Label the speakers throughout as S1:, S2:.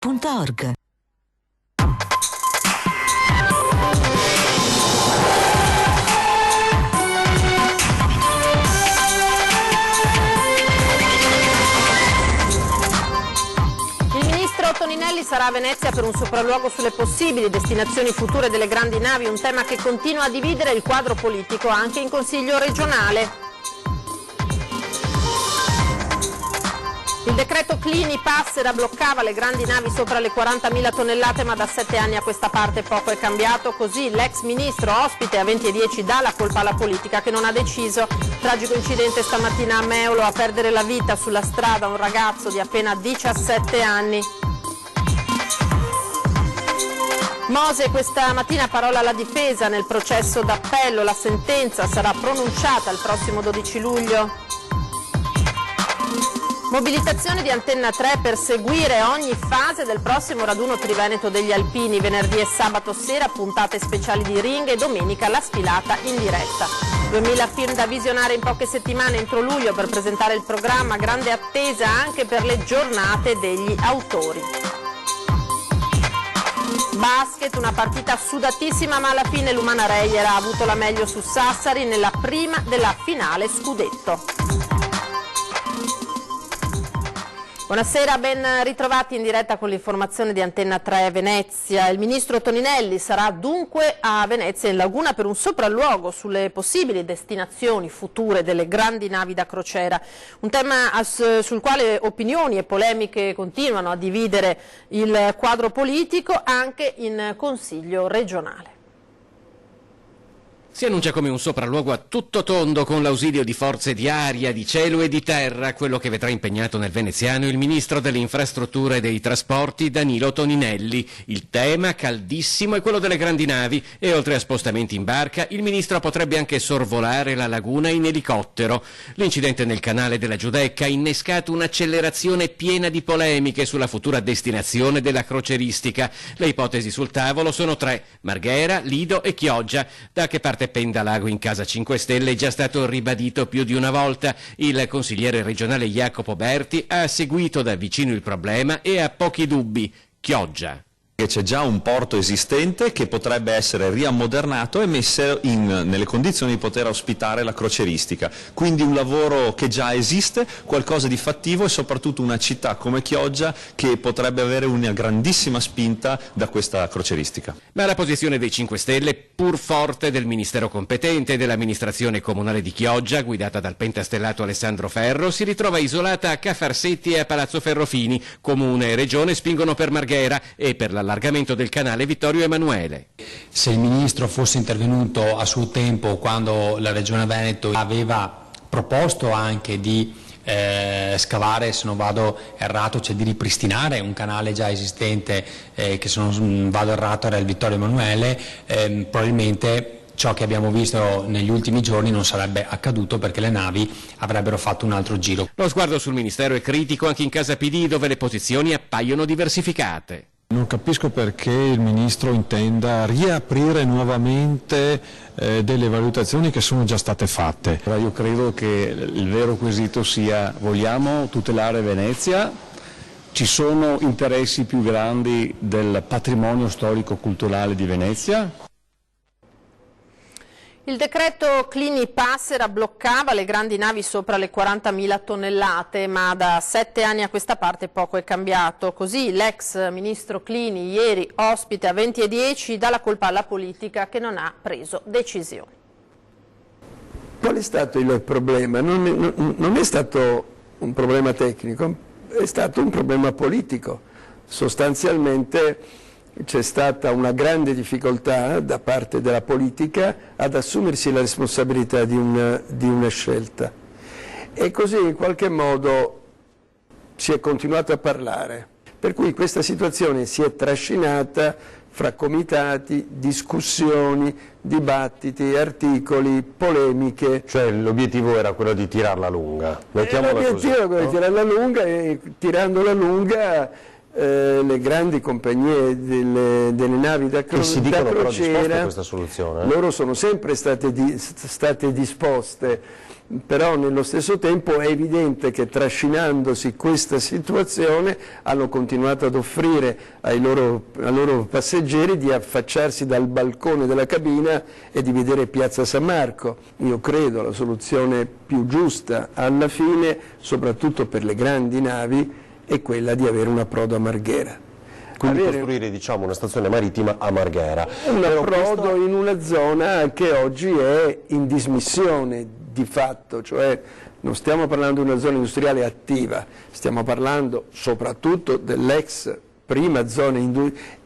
S1: rai.it.org.
S2: Toninelli sarà a Venezia per un sopralluogo sulle possibili destinazioni future delle grandi navi, un tema che continua a dividere il quadro politico anche in Consiglio regionale. Il decreto Clini-Passera bloccava le grandi navi sopra le 40.000 tonnellate, ma da 7 anni a questa parte poco è cambiato. Così l'ex ministro, ospite a 20:10, dà la colpa alla politica che non ha deciso. Tragico incidente stamattina a Meolo, a perdere la vita sulla strada un ragazzo di appena 17 anni. Mose questa mattina parola alla difesa nel processo d'appello, la sentenza sarà pronunciata il prossimo 12 luglio. Mobilitazione di Antenna 3 per seguire ogni fase del prossimo raduno triveneto degli alpini, venerdì e sabato sera puntate speciali di ring e domenica la sfilata in diretta. 2000 film da visionare in poche settimane entro luglio per presentare il programma, grande attesa anche per le giornate degli autori. Basket, una partita sudatissima, ma alla fine l'Umana Reyer ha avuto la meglio su Sassari nella prima della finale scudetto. Buonasera, ben ritrovati in diretta con l'informazione di Antenna 3 Venezia. Il ministro Toninelli sarà dunque a Venezia in laguna per un sopralluogo sulle possibili destinazioni future delle grandi navi da crociera. Un tema sul quale opinioni e polemiche continuano a dividere il quadro politico anche in Consiglio regionale.
S3: Si annuncia come un sopralluogo a tutto tondo con l'ausilio di forze di aria, di cielo e di terra, quello che vedrà impegnato nel veneziano il ministro delle infrastrutture e dei trasporti Danilo Toninelli. Il tema caldissimo è quello delle grandi navi e oltre a spostamenti in barca il ministro potrebbe anche sorvolare la laguna in elicottero. L'incidente nel canale della Giudecca ha innescato un'accelerazione piena di polemiche sulla futura destinazione della croceristica. Le ipotesi sul tavolo sono 3: Marghera, Lido e Chioggia. Da che parte Pendalago in casa 5 Stelle è già stato ribadito più di una volta. Il consigliere regionale Jacopo Berti ha seguito da vicino il problema e ha pochi dubbi: Chioggia.
S4: C'è già un porto esistente che potrebbe essere riammodernato e messo nelle condizioni di poter ospitare la croceristica, quindi un lavoro che già esiste, qualcosa di fattivo e soprattutto una città come Chioggia che potrebbe avere una grandissima spinta da questa croceristica.
S3: Ma la posizione dei 5 Stelle, pur forte del ministero competente e dell'amministrazione comunale di Chioggia, guidata dal pentastellato Alessandro Ferro, si ritrova isolata a Cafarsetti e a Palazzo Ferrofini. Comune e regione spingono per Marghera e per l'allargamento del canale Vittorio Emanuele.
S5: Se il ministro fosse intervenuto a suo tempo quando la Regione Veneto aveva proposto anche di scavare, se non vado errato, cioè di ripristinare un canale già esistente che se non vado errato era il Vittorio Emanuele, probabilmente ciò che abbiamo visto negli ultimi giorni non sarebbe accaduto perché le navi avrebbero fatto un altro giro.
S3: Lo sguardo sul ministero è critico anche in casa PD, dove le posizioni appaiono diversificate.
S6: Non capisco perché il Ministro intenda riaprire nuovamente delle valutazioni che sono già state fatte.
S7: Io credo che il vero quesito sia: vogliamo tutelare Venezia? Ci sono interessi più grandi del patrimonio storico-culturale di Venezia?
S2: Il decreto Clini-Passera bloccava le grandi navi sopra le 40.000 tonnellate, ma da 7 anni a questa parte poco è cambiato. Così l'ex ministro Clini, ieri ospite a 20:10, dà la colpa alla politica che non ha preso decisioni.
S8: Qual è stato il problema? Non è stato un problema tecnico, è stato un problema politico. Sostanzialmente c'è stata una grande difficoltà da parte della politica ad assumersi la responsabilità di una scelta. E così in qualche modo si è continuato a parlare. Per cui questa situazione si è trascinata fra comitati, discussioni, dibattiti, articoli, polemiche.
S7: Cioè l'obiettivo era quello di tirarla lunga.
S8: L'obiettivo era quello di tirarla lunga e tirandola lunga le grandi compagnie delle navi da crociera,
S7: questa soluzione.
S8: Loro sono sempre state disposte però nello stesso tempo è evidente che trascinandosi questa situazione hanno continuato ad offrire ai loro passeggeri di affacciarsi dal balcone della cabina e di vedere Piazza San Marco. Io credo la soluzione più giusta alla fine, soprattutto per le grandi navi, è quella di avere un approdo a Marghera.
S1: Quindi costruire, diciamo, una stazione marittima a Marghera.
S8: Un approdo in una zona che oggi è in dismissione di fatto, cioè non stiamo parlando di una zona industriale attiva, stiamo parlando soprattutto dell'ex prima zona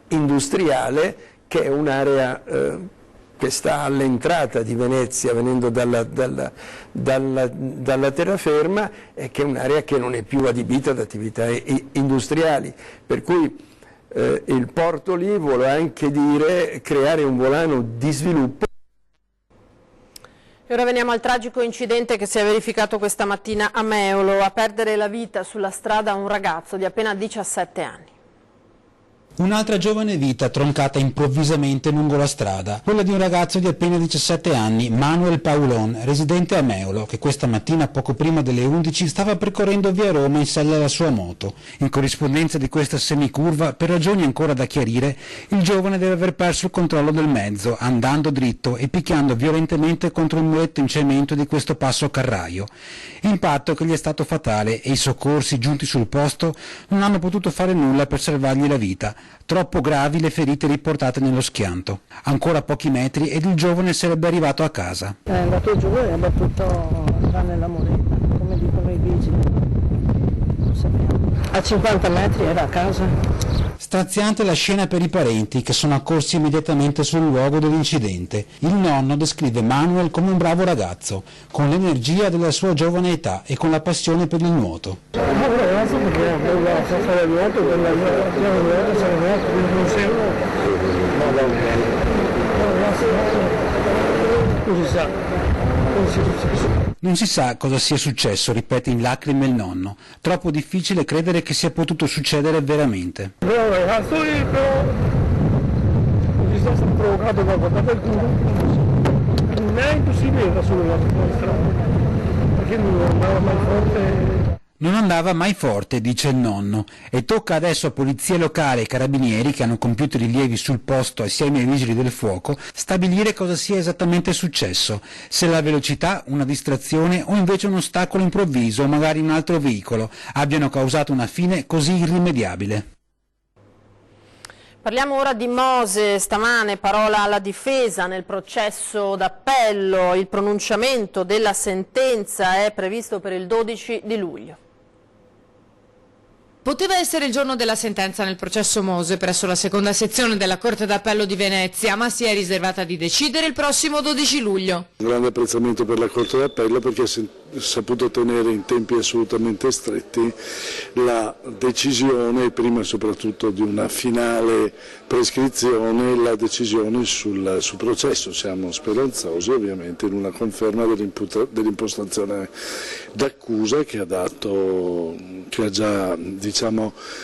S8: industriale, che è un'area che sta all'entrata di Venezia venendo dalla terraferma, e che è un'area che non è più adibita ad attività industriali, per cui il porto lì vuole anche dire creare un volano di sviluppo.
S2: E ora veniamo al tragico incidente che si è verificato questa mattina a Meolo. A perdere la vita sulla strada un ragazzo di appena 17 anni.
S9: Un'altra giovane vita troncata improvvisamente lungo la strada, quella di un ragazzo di appena 17 anni, Manuel Paulon, residente a Meolo, che questa mattina poco prima delle 11 stava percorrendo via Roma in sella alla sua moto. In corrispondenza di questa semicurva, per ragioni ancora da chiarire, il giovane deve aver perso il controllo del mezzo, andando dritto e picchiando violentemente contro il muretto in cemento di questo passo carraio. Impatto che gli è stato fatale e i soccorsi giunti sul posto non hanno potuto fare nulla per salvargli la vita. Troppo gravi le ferite riportate nello schianto. Ancora pochi metri ed il giovane sarebbe arrivato a casa.
S10: È andato giù e ha battuto tranne la moneta, come dicono i vigili. Non sappiamo. A 50 metri era a casa.
S9: Straziante la scena per i parenti che sono accorsi immediatamente sul luogo dell'incidente. Il nonno descrive Manuel come un bravo ragazzo, con l'energia della sua giovane età e con la passione per il nuoto. Non si sa cosa sia successo, ripete in lacrime il nonno. Troppo difficile credere che sia potuto succedere veramente.
S10: Provocato qualcosa per culo. Non è impossibile da solo la strada, perché non andava mai forte.
S9: Non andava mai forte, dice il nonno, e tocca adesso a polizia locale e carabinieri, che hanno compiuto rilievi sul posto assieme ai vigili del fuoco, stabilire cosa sia esattamente successo, se la velocità, una distrazione o invece un ostacolo improvviso o magari un altro veicolo abbiano causato una fine così irrimediabile.
S2: Parliamo ora di Mose. Stamane parola alla difesa nel processo d'appello. Il pronunciamento della sentenza è previsto per il 12 di luglio.
S11: Poteva essere il giorno della sentenza nel processo Mose presso la seconda sezione della Corte d'Appello di Venezia, ma si è riservata di decidere il prossimo 12 luglio.
S12: Un grande apprezzamento per la Corte d'Appello perché ha saputo tenere in tempi assolutamente stretti la decisione, prima soprattutto di una finale prescrizione, la decisione sul processo. Siamo speranzosi ovviamente in una conferma dell'impostazione d'accusa che ha già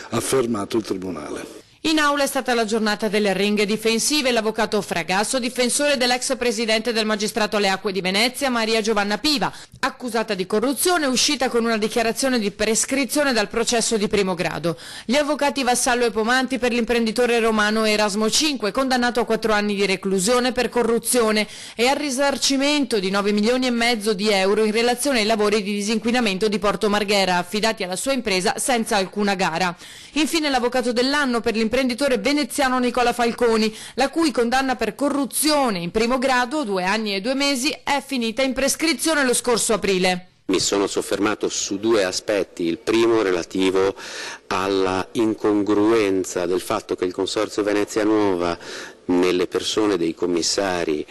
S12: affermato il Tribunale.
S11: In aula è stata la giornata delle arringhe difensive. L'avvocato Fragasso, difensore dell'ex presidente del magistrato alle acque di Venezia, Maria Giovanna Piva, accusata di corruzione, uscita con una dichiarazione di prescrizione dal processo di primo grado. Gli avvocati Vassallo e Pomanti per l'imprenditore romano Erasmo V, condannato a 4 anni di reclusione per corruzione e al risarcimento di 9,5 milioni di euro in relazione ai lavori di disinquinamento di Porto Marghera, affidati alla sua impresa senza alcuna gara. Infine l'avvocato dell'anno per l'imprenditore veneziano Nicola Falconi, la cui condanna per corruzione in primo grado, 2 anni e 2 mesi, è finita in prescrizione lo scorso aprile.
S13: Mi sono soffermato su 2 aspetti, il primo relativo alla incongruenza del fatto che il Consorzio Venezia Nuova, nelle persone dei commissari,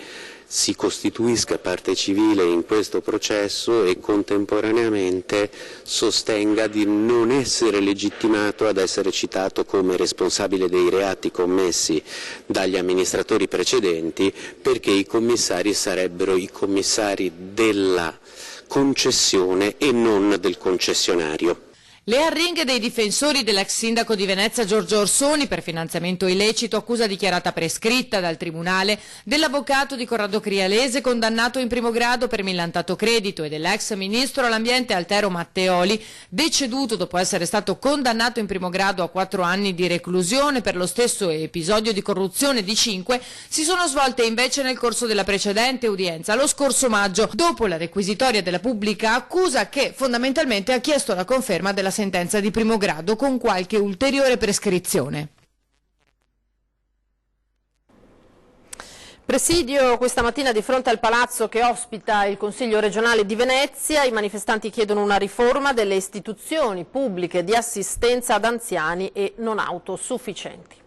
S13: si costituisca parte civile in questo processo e contemporaneamente sostenga di non essere legittimato ad essere citato come responsabile dei reati commessi dagli amministratori precedenti, perché i commissari sarebbero i commissari della concessione e non del concessionario.
S11: Le arringhe dei difensori dell'ex sindaco di Venezia Giorgio Orsoni per finanziamento illecito, accusa dichiarata prescritta dal Tribunale, dell'avvocato di Corrado Crialese condannato in primo grado per millantato credito e dell'ex ministro all'ambiente Altero Matteoli, deceduto dopo essere stato condannato in primo grado a 4 anni di reclusione per lo stesso episodio di corruzione di 5, si sono svolte invece nel corso della precedente udienza, lo scorso maggio, dopo la requisitoria della pubblica accusa che fondamentalmente ha chiesto la conferma della sentenza di primo grado con qualche ulteriore prescrizione.
S2: Presidio questa mattina di fronte al palazzo che ospita il Consiglio regionale di Venezia. I manifestanti chiedono una riforma delle istituzioni pubbliche di assistenza ad anziani e non autosufficienti.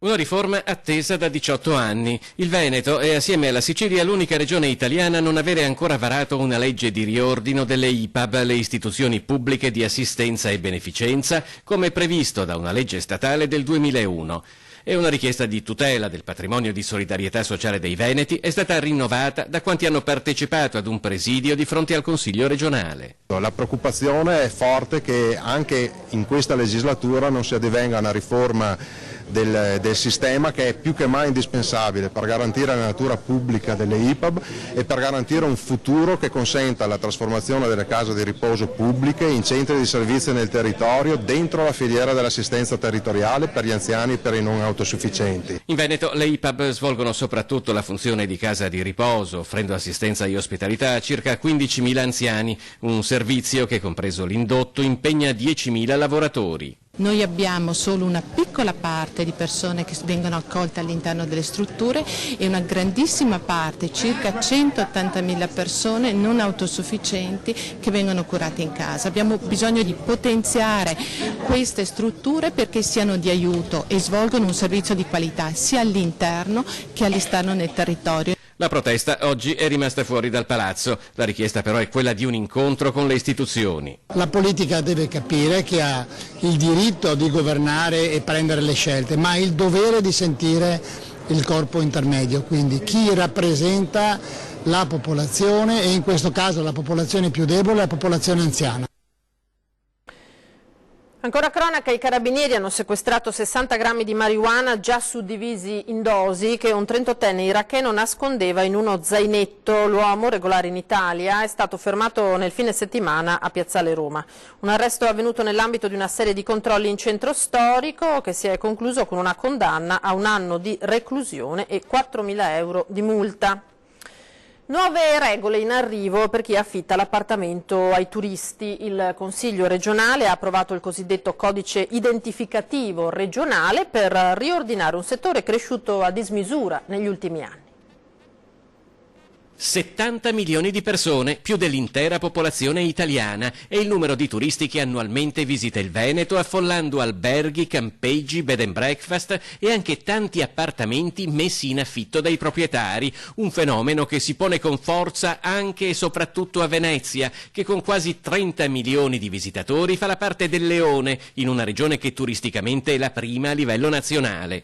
S3: Una riforma attesa da 18 anni. Il Veneto è assieme alla Sicilia l'unica regione italiana a non avere ancora varato una legge di riordino delle IPAB, le istituzioni pubbliche di assistenza e beneficenza, come previsto da una legge statale del 2001. E una richiesta di tutela del patrimonio di solidarietà sociale dei Veneti è stata rinnovata da quanti hanno partecipato ad un presidio di fronte al Consiglio regionale.
S14: La preoccupazione è forte che anche in questa legislatura non si addivenga a una riforma del sistema, che è più che mai indispensabile per garantire la natura pubblica delle IPAB e per garantire un futuro che consenta la trasformazione delle case di riposo pubbliche in centri di servizio nel territorio dentro la filiera dell'assistenza territoriale per gli anziani e per i non autosufficienti.
S3: In Veneto le IPAB svolgono soprattutto la funzione di casa di riposo, offrendo assistenza e ospitalità a circa 15.000 anziani, un servizio che, compreso l'indotto, impegna 10.000 lavoratori.
S15: Noi abbiamo solo una piccola parte di persone che vengono accolte all'interno delle strutture e una grandissima parte, circa 180.000 persone non autosufficienti che vengono curate in casa. Abbiamo bisogno di potenziare queste strutture perché siano di aiuto e svolgono un servizio di qualità sia all'interno che all'esterno nel territorio.
S3: La protesta oggi è rimasta fuori dal palazzo, la richiesta però è quella di un incontro con le istituzioni.
S16: La politica deve capire che ha il diritto di governare e prendere le scelte, ma ha il dovere di sentire il corpo intermedio, quindi chi rappresenta la popolazione e in questo caso la popolazione più debole, la popolazione anziana.
S2: Ancora cronaca, i carabinieri hanno sequestrato 60 grammi di marijuana già suddivisi in dosi che un 38enne iracheno nascondeva in uno zainetto. L'uomo, regolare in Italia, è stato fermato nel fine settimana a Piazzale Roma. Un arresto avvenuto nell'ambito di una serie di controlli in centro storico che si è concluso con una condanna a 1 anno di reclusione e 4.000 euro di multa. Nuove regole in arrivo per chi affitta l'appartamento ai turisti. Il Consiglio regionale ha approvato il cosiddetto codice identificativo regionale per riordinare un settore cresciuto a dismisura negli ultimi anni.
S3: 70 milioni di persone, più dell'intera popolazione italiana, è il numero di turisti che annualmente visita il Veneto, affollando alberghi, campeggi, bed and breakfast e anche tanti appartamenti messi in affitto dai proprietari, un fenomeno che si pone con forza anche e soprattutto a Venezia, che con quasi 30 milioni di visitatori fa la parte del leone, in una regione che turisticamente è la prima a livello nazionale.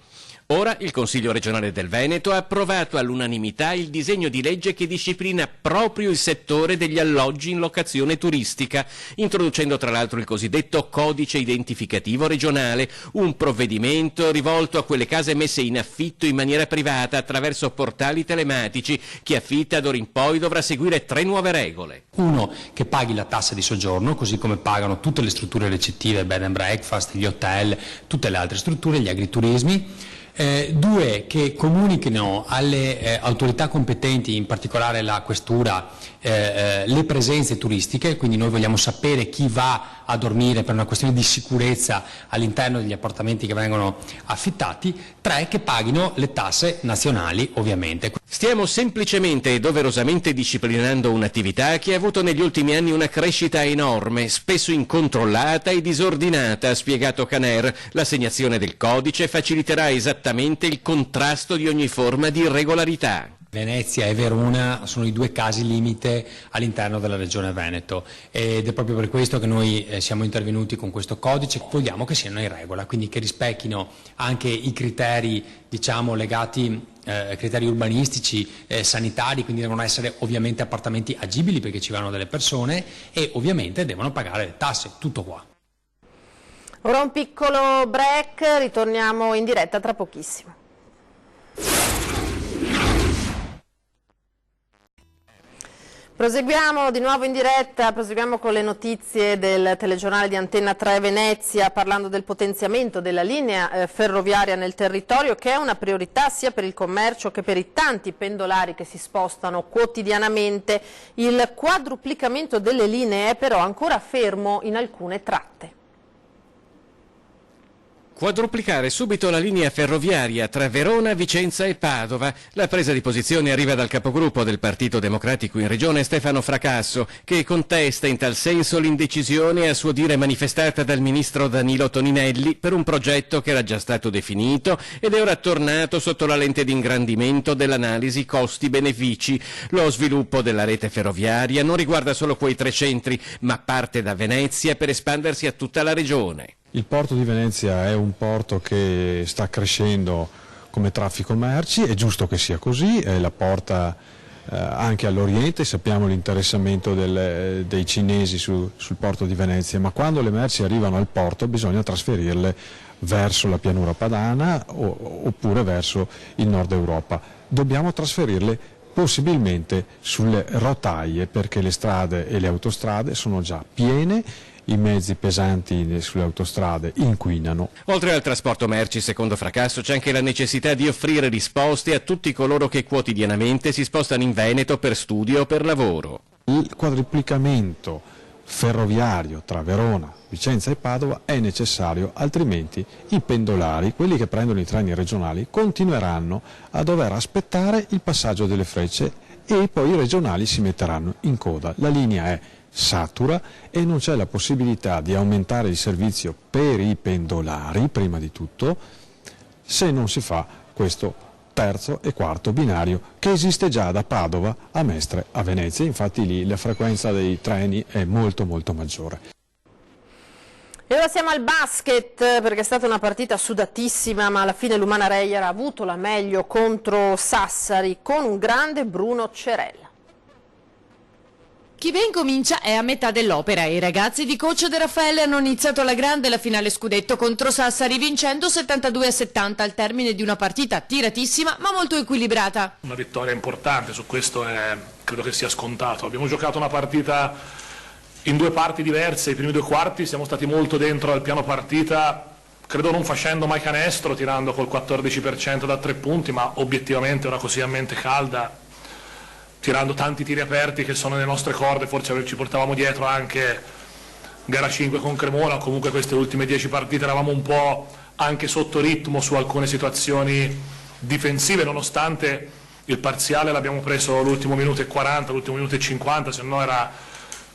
S3: Ora il Consiglio regionale del Veneto ha approvato all'unanimità il disegno di legge che disciplina proprio il settore degli alloggi in locazione turistica, introducendo tra l'altro il cosiddetto codice identificativo regionale, un provvedimento rivolto a quelle case messe in affitto in maniera privata attraverso portali telematici. Chi affitta d'ora in poi dovrà seguire 3 nuove regole.
S5: 1. Che paghi la tassa di soggiorno, così come pagano tutte le strutture recettive, bed and breakfast, gli hotel, tutte le altre strutture, gli agriturismi. 2. Che comunichino alle autorità competenti, in particolare la questura, le presenze turistiche, quindi noi vogliamo sapere chi va a dormire per una questione di sicurezza all'interno degli appartamenti che vengono affittati. 3. Che paghino le tasse nazionali, ovviamente.
S3: Stiamo semplicemente e doverosamente disciplinando un'attività che ha avuto negli ultimi anni una crescita enorme, spesso incontrollata e disordinata, ha spiegato Caner. L'assegnazione del codice faciliterà esattamente il contrasto di ogni forma di irregolarità.
S5: Venezia e Verona sono i 2 casi limite all'interno della regione Veneto ed è proprio per questo che noi siamo intervenuti con questo codice. Vogliamo che siano in regola, quindi che rispecchino anche i criteri, diciamo, legati criteri urbanistici, sanitari, quindi devono essere ovviamente appartamenti agibili perché ci vanno delle persone e ovviamente devono pagare le tasse, tutto qua.
S2: Ora un piccolo break, ritorniamo in diretta tra pochissimo. Proseguiamo di nuovo in diretta, proseguiamo con le notizie del telegiornale di Antenna 3 Venezia, parlando del potenziamento della linea ferroviaria nel territorio, che è una priorità sia per il commercio che per i tanti pendolari che si spostano quotidianamente. Il quadruplicamento delle linee è però ancora fermo in alcune tratte.
S3: Quadruplicare subito la linea ferroviaria tra Verona, Vicenza e Padova. La presa di posizione arriva dal capogruppo del Partito Democratico in regione Stefano Fracasso, che contesta in tal senso l'indecisione a suo dire manifestata dal ministro Danilo Toninelli per un progetto che era già stato definito ed è ora tornato sotto la lente di ingrandimento dell'analisi costi-benefici. Lo sviluppo della rete ferroviaria non riguarda solo quei 3 centri, ma parte da Venezia per espandersi a tutta la regione.
S6: Il porto di Venezia è un porto che sta crescendo come traffico merci, è giusto che sia così, è la porta anche all'Oriente, sappiamo l'interessamento dei cinesi sul porto di Venezia, ma quando le merci arrivano al porto bisogna trasferirle verso la pianura padana oppure verso il nord Europa. Dobbiamo trasferirle possibilmente sulle rotaie perché le strade e le autostrade sono già piene. I mezzi pesanti sulle autostrade inquinano.
S3: Oltre al trasporto merci, secondo Fracasso, c'è anche la necessità di offrire risposte a tutti coloro che quotidianamente si spostano in Veneto per studio o per lavoro.
S6: Il quadruplicamento ferroviario tra Verona, Vicenza e Padova è necessario, altrimenti i pendolari, quelli che prendono i treni regionali, continueranno a dover aspettare il passaggio delle frecce e poi i regionali si metteranno in coda. La linea è satura e non c'è la possibilità di aumentare il servizio per i pendolari, prima di tutto, se non si fa questo terzo e quarto binario che esiste già da Padova a Mestre a Venezia, infatti lì la frequenza dei treni è molto maggiore.
S2: E ora siamo al basket, perché è stata una partita sudatissima, ma alla fine l'Umana Reyer ha avuto la meglio contro Sassari con un grande Bruno Cerella.
S11: Chi ben comincia è a metà dell'opera e i ragazzi di coach De Raffaele hanno iniziato alla grande la finale scudetto contro Sassari vincendo 72-70 al termine di una partita tiratissima ma molto equilibrata.
S17: Una vittoria importante, su questo credo che sia scontato. Abbiamo giocato una partita in 2 parti diverse, i primi 2 quarti siamo stati molto dentro al piano partita, credo non facendo mai canestro, tirando col 14% da 3 punti, ma obiettivamente ora così a mente calda, tirando tanti tiri aperti che sono nelle nostre corde, forse ci portavamo dietro anche gara 5 con Cremona, comunque queste ultime 10 partite eravamo un po' anche sotto ritmo su alcune situazioni difensive, nonostante il parziale l'abbiamo preso l'ultimo minuto e 40, l'ultimo minuto e 50, se no era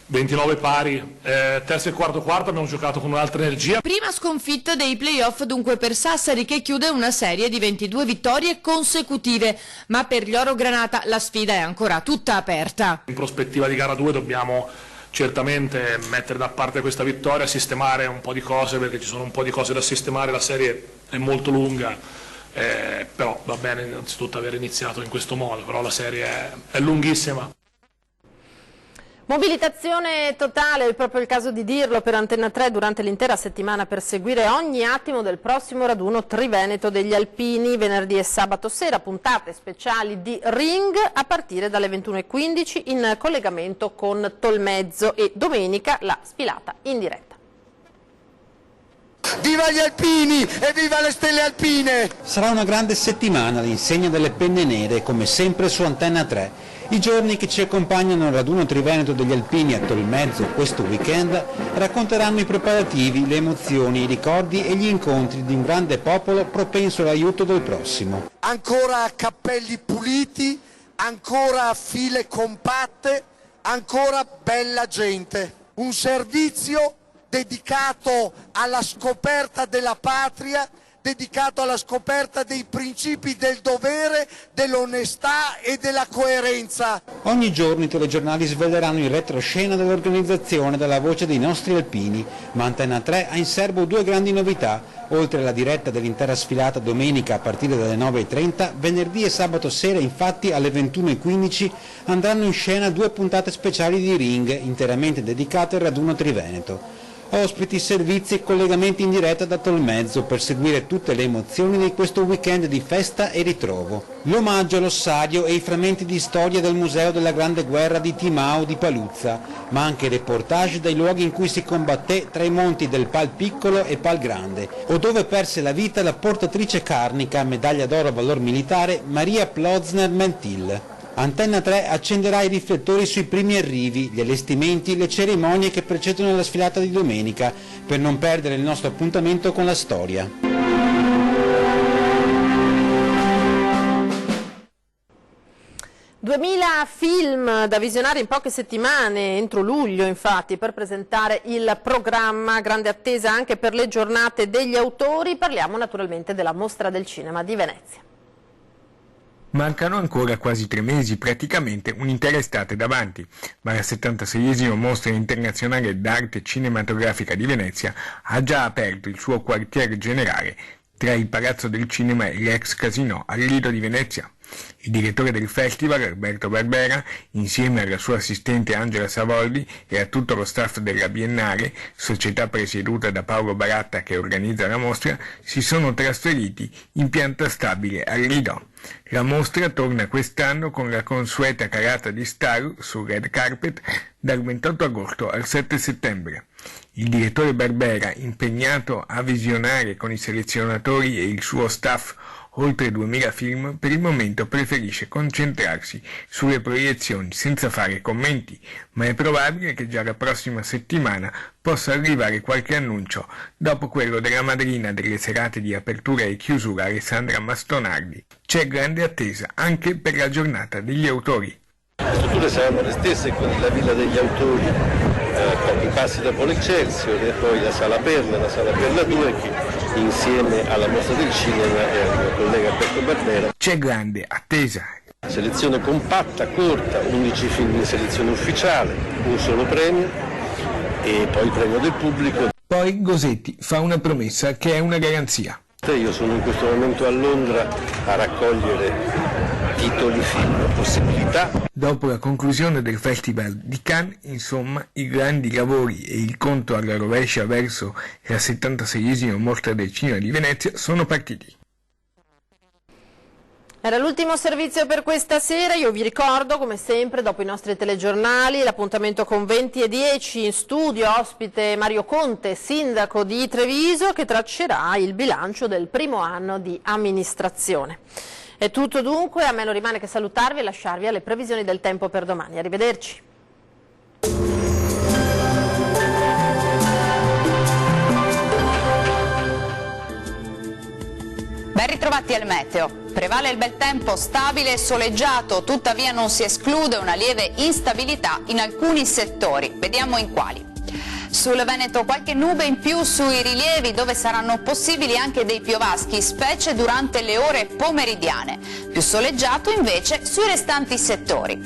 S17: 29 pari. Terzo e quarto abbiamo giocato con un'altra energia.
S11: Prima sconfitta dei playoff dunque per Sassari, che chiude una serie di 22 vittorie consecutive, ma per gli Orogranata la sfida è ancora tutta aperta.
S17: In prospettiva di gara 2 dobbiamo certamente mettere da parte questa vittoria, sistemare un po' di cose, perché ci sono un po' di cose da sistemare, la serie è molto lunga, però va bene innanzitutto aver iniziato in questo modo, però la serie è lunghissima.
S2: Mobilitazione totale, è proprio il caso di dirlo, per Antenna 3 durante l'intera settimana per seguire ogni attimo del prossimo raduno Triveneto degli Alpini, venerdì e sabato sera, puntate speciali di Ring a partire dalle 21:15 in collegamento con Tolmezzo e domenica la sfilata in diretta.
S18: Viva gli alpini e viva le stelle alpine!
S9: Sarà una grande settimana all'insegna delle penne nere, come sempre su Antenna 3. I giorni che ci accompagnano al raduno Triveneto degli Alpini a Tolmezzo questo weekend racconteranno i preparativi, le emozioni, i ricordi e gli incontri di un grande popolo propenso all'aiuto del prossimo.
S18: Ancora cappelli puliti, ancora file compatte, ancora bella gente. Un servizio dedicato alla scoperta della patria, dedicato alla scoperta dei principi del dovere, dell'onestà e della coerenza.
S9: Ogni giorno i telegiornali sveleranno il retroscena dell'organizzazione dalla voce dei nostri alpini, ma Antenna 3 ha in serbo 2 grandi novità. Oltre alla diretta dell'intera sfilata domenica a partire dalle 9:30, venerdì e sabato sera infatti alle 21:15 andranno in scena 2 puntate speciali di Ring, interamente dedicate al raduno triveneto. Ospiti, servizi e collegamenti in diretta da Tolmezzo per seguire tutte le emozioni di questo weekend di festa e ritrovo. L'omaggio all'ossario e i frammenti di storia del Museo della Grande Guerra di Timao di Paluzza, ma anche reportage dai luoghi in cui si combatté tra i monti del Pal Piccolo e Pal Grande, o dove perse la vita la portatrice carnica, medaglia d'oro a valor militare, Maria Plozner-Mentil. Antenna 3 accenderà i riflettori sui primi arrivi, gli allestimenti, le cerimonie che precedono la sfilata di domenica, per non perdere il nostro appuntamento con la storia.
S2: Duemila film da visionare in poche settimane, entro luglio infatti, per presentare il programma, grande attesa anche per le giornate degli autori. Parliamo naturalmente della Mostra del Cinema di Venezia.
S19: Mancano ancora quasi 3 mesi, praticamente un'intera estate davanti, ma la 76esima Mostra internazionale d'arte cinematografica di Venezia ha già aperto il suo quartier generale tra il Palazzo del Cinema e l'ex Casino al Lido di Venezia. Il direttore del festival, Alberto Barbera, insieme alla sua assistente Angela Savoldi e a tutto lo staff della Biennale, società presieduta da Paolo Baratta che organizza la mostra, si sono trasferiti in pianta stabile al Lido. La mostra torna quest'anno con la consueta carata di star sul red carpet dal 28 agosto al 7 settembre. Il direttore Barbera, impegnato a visionare con i selezionatori e il suo staff oltre 2000 film, per il momento preferisce concentrarsi sulle proiezioni senza fare commenti, ma è probabile che già la prossima settimana possa arrivare qualche annuncio, dopo quello della madrina delle serate di apertura e chiusura Alessandra Mastonardi. C'è grande attesa anche per la giornata degli autori.
S20: Le strutture saranno le stesse, quindi la Villa degli Autori, pochi passi dopo l'Excelsior, e poi la Sala Perla 2, che insieme alla Mostra del Cinema e al mio collega Alberto Barbera.
S19: C'è grande attesa.
S20: Selezione compatta, corta, 11 film in selezione ufficiale, un solo premio e poi il premio del pubblico.
S19: Poi Gosetti fa una promessa che è una garanzia.
S20: Io sono in questo momento a Londra a raccogliere titoli, film, possibilità.
S19: Dopo la conclusione del Festival di Cannes, insomma, i grandi lavori e il conto alla rovescia verso la 76esima Mostra del Cinema di Venezia sono partiti.
S2: Era l'ultimo servizio per questa sera. Io vi ricordo, come sempre, dopo i nostri telegiornali, l'appuntamento con 20:10 in studio, ospite Mario Conte, sindaco di Treviso, che traccerà il bilancio del primo anno di amministrazione. È tutto dunque, a me non rimane che salutarvi e lasciarvi alle previsioni del tempo per domani. Arrivederci.
S21: Ben ritrovati al meteo. Prevale il bel tempo stabile e soleggiato, tuttavia non si esclude una lieve instabilità in alcuni settori. Vediamo in quali. Sul Veneto qualche nube in più sui rilievi, dove saranno possibili anche dei piovaschi, specie durante le ore pomeridiane. Più soleggiato invece sui restanti settori.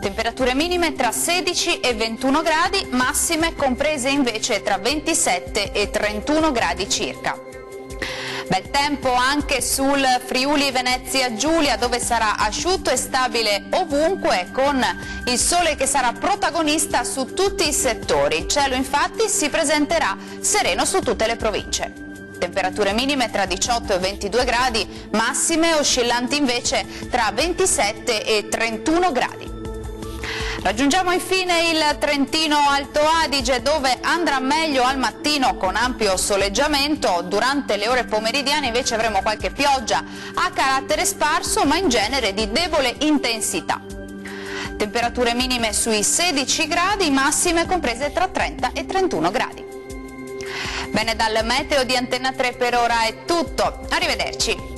S21: Temperature minime tra 16 e 21 gradi, massime comprese invece tra 27 e 31 gradi circa. Bel tempo anche sul Friuli Venezia Giulia, dove sarà asciutto e stabile ovunque, con il sole che sarà protagonista su tutti i settori. Il cielo infatti si presenterà sereno su tutte le province. Temperature minime tra 18 e 22 gradi, massime oscillanti invece tra 27 e 31 gradi. Raggiungiamo infine il Trentino Alto Adige, dove andrà meglio al mattino con ampio soleggiamento. Durante le ore pomeridiane invece avremo qualche pioggia a carattere sparso, ma in genere di debole intensità. Temperature minime sui 16 gradi, massime comprese tra 30 e 31 gradi. Bene, dal meteo di Antenna 3 per ora è tutto. Arrivederci.